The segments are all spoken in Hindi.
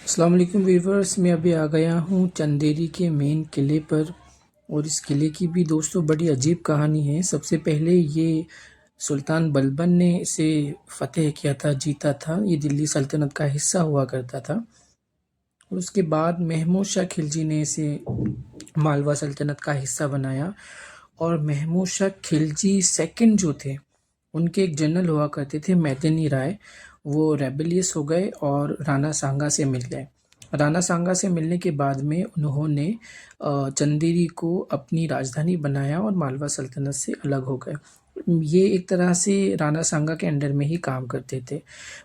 अस्सलाम वालेकुम व्यूवर्स, मैं अभी आ गया हूँ चंदेरी के मेन किले पर। और इस किले की भी दोस्तों बड़ी अजीब कहानी है। सबसे पहले ये सुल्तान बलबन ने इसे फ़तेह किया था, जीता था। ये दिल्ली सल्तनत का हिस्सा हुआ करता था। और उसके बाद महमूद शाह खिलजी ने इसे मालवा सल्तनत का हिस्सा बनाया। और महमूद शाह खिलजी सेकंड जो थे, उनके एक जनरल हुआ करते थे मैदिनी राय। वो रेबेलियस हो गए और राणा सांगा से मिल गए। राणा सांगा से मिलने के बाद में उन्होंने चंदेरी को अपनी राजधानी बनाया और मालवा सल्तनत से अलग हो गए। ये एक तरह से राणा सांगा के अंडर में ही काम करते थे।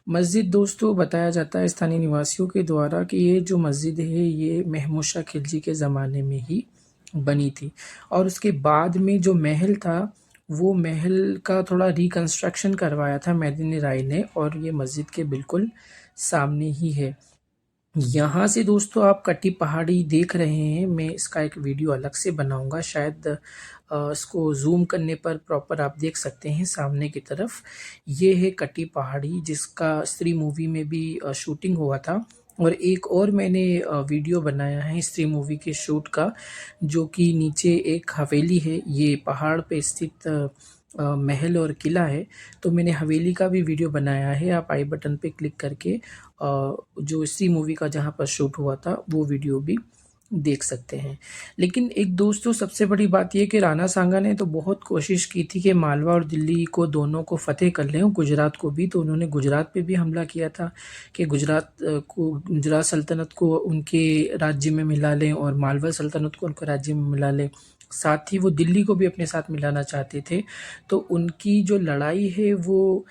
मस्जिद दोस्तों बताया जाता है स्थानीय निवासियों के द्वारा कि ये जो मस्जिद है ये महमूद शाह खिलजी के ज़माने में ही बनी थी। और उसके बाद में जो महल था, वो महल का थोड़ा रिकंस्ट्रक्शन करवाया था मैदिनी राय ने, और ये मस्जिद के बिल्कुल सामने ही है। यहाँ से दोस्तों आप कटी पहाड़ी देख रहे हैं। मैं इसका एक वीडियो अलग से बनाऊंगा, शायद इसको जूम करने पर प्रॉपर आप देख सकते हैं सामने की तरफ। ये है कटी पहाड़ी, जिसका स्त्री मूवी में भी शूटिंग हुआ था। और एक और मैंने वीडियो बनाया है स्त्री मूवी के शूट का, जो कि नीचे एक हवेली है। ये पहाड़ पे स्थित महल और किला है। तो मैंने हवेली का भी वीडियो बनाया है, आप आई बटन पे क्लिक करके जो इसी मूवी का जहाँ पर शूट हुआ था वो वीडियो भी देख सकते हैं। लेकिन एक दोस्तों सबसे बड़ी बात ये कि राणा सांगा ने तो बहुत कोशिश की थी कि मालवा और दिल्ली को दोनों को फतेह कर लें, गुजरात को भी। तो उन्होंने गुजरात पे भी हमला किया था कि गुजरात सल्तनत को उनके राज्य में मिला लें और मालवा सल्तनत को उनके राज्य में मिला लें। साथ ही वो दिल्ली को भी अपने साथ मिलाना चाहते थे। तो उनकी जो लड़ाई है वो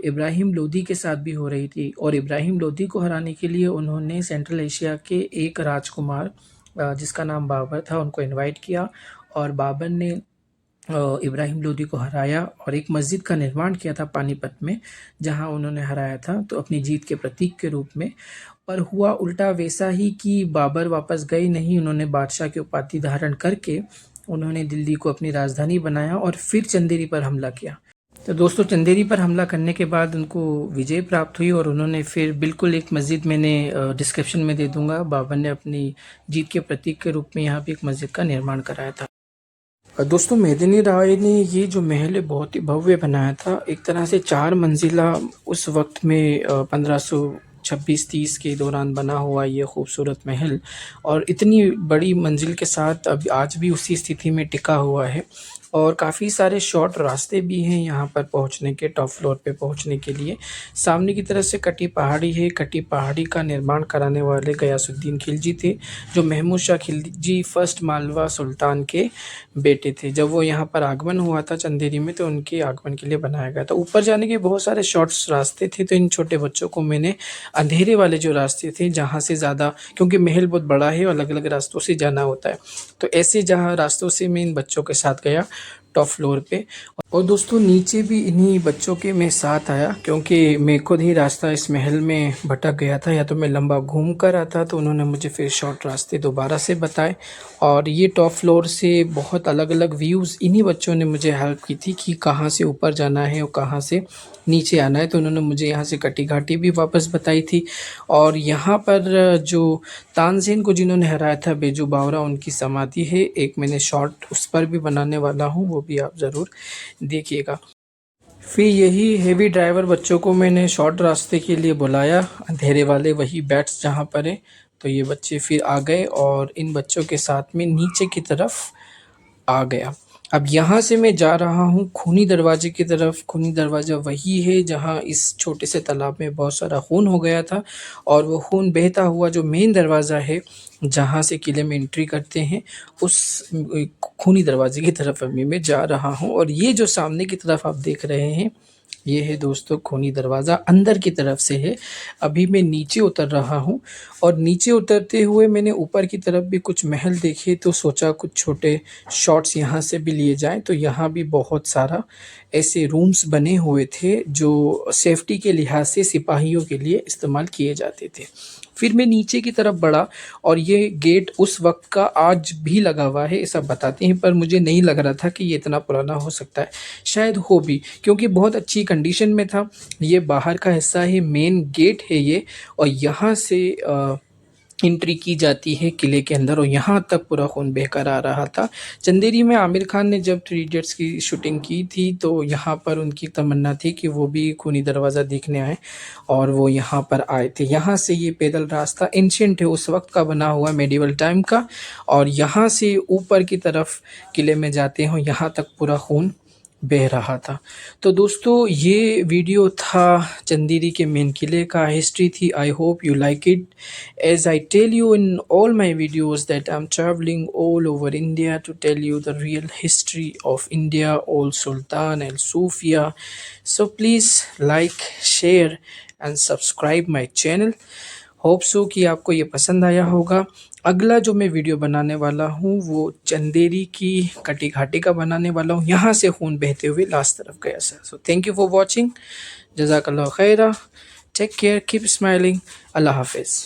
इब्राहिम लोदी के साथ भी हो रही थी। और इब्राहिम लोदी को हराने के लिए उन्होंने सेंट्रल एशिया के एक राजकुमार जिसका नाम बाबर था, उनको इनवाइट किया। और बाबर ने इब्राहिम लोदी को हराया और एक मस्जिद का निर्माण किया था पानीपत में, जहां उन्होंने हराया था, तो अपनी जीत के प्रतीक के रूप में। पर हुआ उल्टा वैसा ही कि बाबर वापस गए नहीं। उन्होंने बादशाह की उपाधि धारण करके उन्होंने दिल्ली को अपनी राजधानी बनाया और फिर चंदेरी पर हमला किया। तो दोस्तों चंदेरी पर हमला करने के बाद उनको विजय प्राप्त हुई और उन्होंने फिर बिल्कुल एक मस्जिद, मैंने डिस्क्रिप्शन में दे दूंगा, बाबर ने अपनी जीत के प्रतीक के रूप में यहाँ पे एक मस्जिद का निर्माण कराया था। दोस्तों मेदिनी राय ने ये जो महल है बहुत ही भव्य बनाया था। एक तरह से 4 मंजिला उस वक्त में 1526-30 के दौरान बना हुआ ये खूबसूरत महल, और इतनी बड़ी मंजिल के साथ अब आज भी उसी स्थिति में टिका हुआ है। और काफ़ी सारे शॉर्ट रास्ते भी हैं यहाँ पर पहुँचने के, टॉप फ्लोर पे पहुँचने के लिए। सामने की तरफ से कटी पहाड़ी है। कटी पहाड़ी का निर्माण कराने वाले गयासुद्दीन खिलजी थे, जो महमूद शाह खिलजी फर्स्ट मालवा सुल्तान के बेटे थे। जब वो यहाँ पर आगमन हुआ था चंदेरी में, तो उनके आगमन के लिए बनाया गया था। ऊपर जाने के बहुत सारे शॉर्ट्स रास्ते थे, तो इन छोटे बच्चों को मैंने अंधेरे वाले जो रास्ते थे, जहाँ से ज़्यादा, क्योंकि महल बहुत बड़ा है और अलग अलग रास्तों से जाना होता है, तो ऐसे जहाँ रास्तों से मैं इन बच्चों के साथ गया टॉप फ्लोर पे। और दोस्तों नीचे भी इन्हीं बच्चों के मैं साथ आया, क्योंकि मैं खुद ही रास्ता इस महल में भटक गया था, या तो मैं लंबा घूम कर आता, तो उन्होंने मुझे फिर शॉर्ट रास्ते दोबारा से बताए। और ये टॉप फ्लोर से बहुत अलग अलग व्यूज़ इन्हीं बच्चों ने मुझे हेल्प की थी कि कहाँ से ऊपर जाना है और कहाँ से नीचे आना है। तो उन्होंने मुझे यहाँ से कटी घाटी भी वापस बताई थी। और यहाँ पर जो तानसेन को जिन्होंने हराया था, बेजू बावरा, उनकी समाधि है। एक मैंने शॉर्ट उस पर भी बनाने वाला हूँ, वो भी आप ज़रूर देखिएगा। फिर यही हेवी ड्राइवर बच्चों को मैंने शॉर्ट रास्ते के लिए बुलाया, अंधेरे वाले वही बैट्स जहाँ पर है। तो ये बच्चे फिर आ गए और इन बच्चों के साथ में नीचे की तरफ आ गया। अब यहाँ से मैं जा रहा हूँ खूनी दरवाजे की तरफ। खूनी दरवाज़ा वही है जहाँ इस छोटे से तालाब में बहुत सारा खून हो गया था, और वो खून बहता हुआ जो मेन दरवाज़ा है जहाँ से किले में एंट्री करते हैं, उस खूनी दरवाजे की तरफ अभी मैं जा रहा हूँ। और ये जो सामने की तरफ आप देख रहे हैं, ये है दोस्तों खूनी दरवाज़ा, अंदर की तरफ से है। अभी मैं नीचे उतर रहा हूँ, और नीचे उतरते हुए मैंने ऊपर की तरफ भी कुछ महल देखे, तो सोचा कुछ छोटे शॉट्स यहाँ से भी लिए जाएँ। तो यहाँ भी बहुत सारा ऐसे रूम्स बने हुए थे जो सेफ्टी के लिहाज से सिपाहियों के लिए इस्तेमाल किए जाते थे। फिर मैं नीचे की तरफ बढ़ा, और ये गेट उस वक्त का आज भी लगा हुआ है ऐसा बताते हैं, पर मुझे नहीं लग रहा था कि ये इतना पुराना हो सकता है। शायद हो भी, क्योंकि बहुत अच्छी कंडीशन में था। ये बाहर का हिस्सा है, मेन गेट है ये, और यहाँ से एंट्री की जाती है किले के अंदर, और यहाँ तक पूरा खून बहकर आ रहा था। चंदेरी में आमिर खान ने जब थ्री इडियट्स की शूटिंग की थी तो यहाँ पर उनकी तमन्ना थी कि वो भी खूनी दरवाज़ा देखने आए, और वो यहाँ पर आए थे। यहाँ से ये पैदल रास्ता एंशिएंट है, उस वक्त का बना हुआ, मेडिवल टाइम का, और यहाँ से ऊपर की तरफ किले में जाते हैं, यहाँ तक पूरा खून बह रहा था। तो दोस्तों ये वीडियो था चंदेरी के मेन किले का, हिस्ट्री थी। I hope you like it, as I tell you in all my videos that I'm traveling all over India to tell you the real history of India, all Sultan and Sufia. So please like, share and subscribe my channel. Hope so कि आपको ये पसंद आया होगा। अगला जो मैं वीडियो बनाने वाला हूँ वो चंदेरी की कटी घाटी का बनाने वाला हूँ, यहाँ से खून बहते हुए लास्ट तरफ गया sir. So thank you for watching, जज़ाकल्लाह खैरा, टेक केयर, कीप स्माइलिंग, अल्लाह हाफिज़।